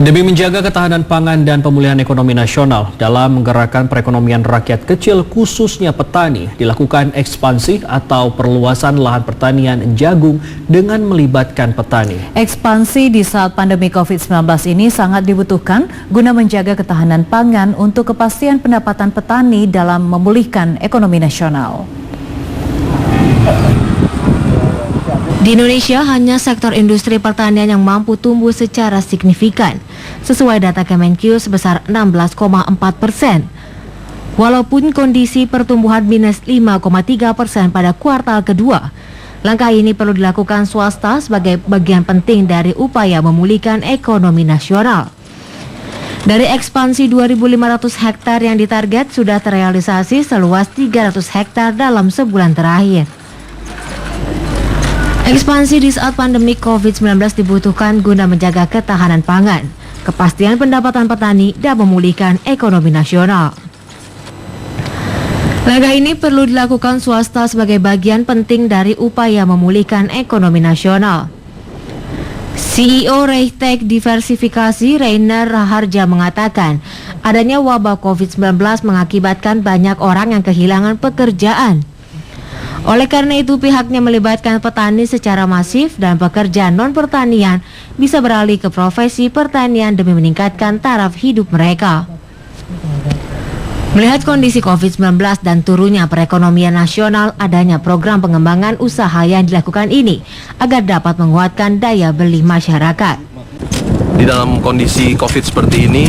Demi menjaga ketahanan pangan dan pemulihan ekonomi nasional dalam menggerakkan perekonomian rakyat kecil khususnya petani, dilakukan ekspansi atau perluasan lahan pertanian jagung dengan melibatkan petani. Ekspansi di saat pandemi COVID-19 ini sangat dibutuhkan guna menjaga ketahanan pangan untuk kepastian pendapatan petani dalam memulihkan ekonomi nasional. Di Indonesia, hanya sektor industri pertanian yang mampu tumbuh secara signifikan, sesuai data Kemenkyu sebesar 16,4%. Walaupun kondisi pertumbuhan minus 5,3% pada kuartal kedua, langkah ini perlu dilakukan swasta sebagai bagian penting dari upaya memulihkan ekonomi nasional. Dari ekspansi 2.500 hektar yang ditarget sudah terrealisasi seluas 300 hektar dalam sebulan terakhir. Ekspansi di saat pandemi COVID-19 dibutuhkan guna menjaga ketahanan pangan, kepastian pendapatan petani, dan memulihkan ekonomi nasional. Langkah ini perlu dilakukan swasta sebagai bagian penting dari upaya memulihkan ekonomi nasional. CEO Raytech Diversifikasi Rainer Raharja mengatakan, adanya wabah COVID-19 mengakibatkan banyak orang yang kehilangan pekerjaan. Oleh karena itu, pihaknya melibatkan petani secara masif dan pekerja non-pertanian bisa beralih ke profesi pertanian demi meningkatkan taraf hidup mereka. Melihat kondisi COVID-19 dan turunnya perekonomian nasional, adanya program pengembangan usaha yang dilakukan ini agar dapat menguatkan daya beli masyarakat. Di dalam kondisi COVID seperti ini,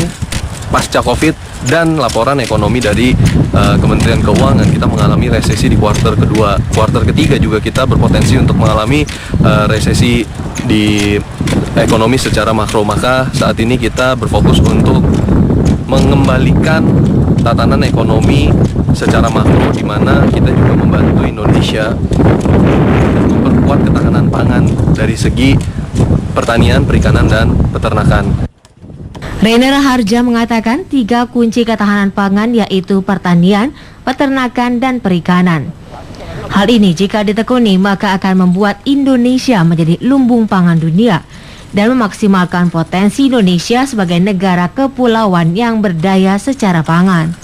pasca COVID dan laporan ekonomi dari Kementerian Keuangan, kita mengalami resesi di kuartal kedua. Kuartal ketiga juga kita berpotensi untuk mengalami resesi di ekonomi secara makro. Maka saat ini kita berfokus untuk mengembalikan tatanan ekonomi secara makro, di mana kita juga membantu Indonesia memperkuat ketahanan pangan dari segi pertanian, perikanan, dan peternakan. Rainer Raharja mengatakan 3 kunci ketahanan pangan yaitu pertanian, peternakan, dan perikanan. Hal ini jika ditekuni maka akan membuat Indonesia menjadi lumbung pangan dunia dan memaksimalkan potensi Indonesia sebagai negara kepulauan yang berdaya secara pangan.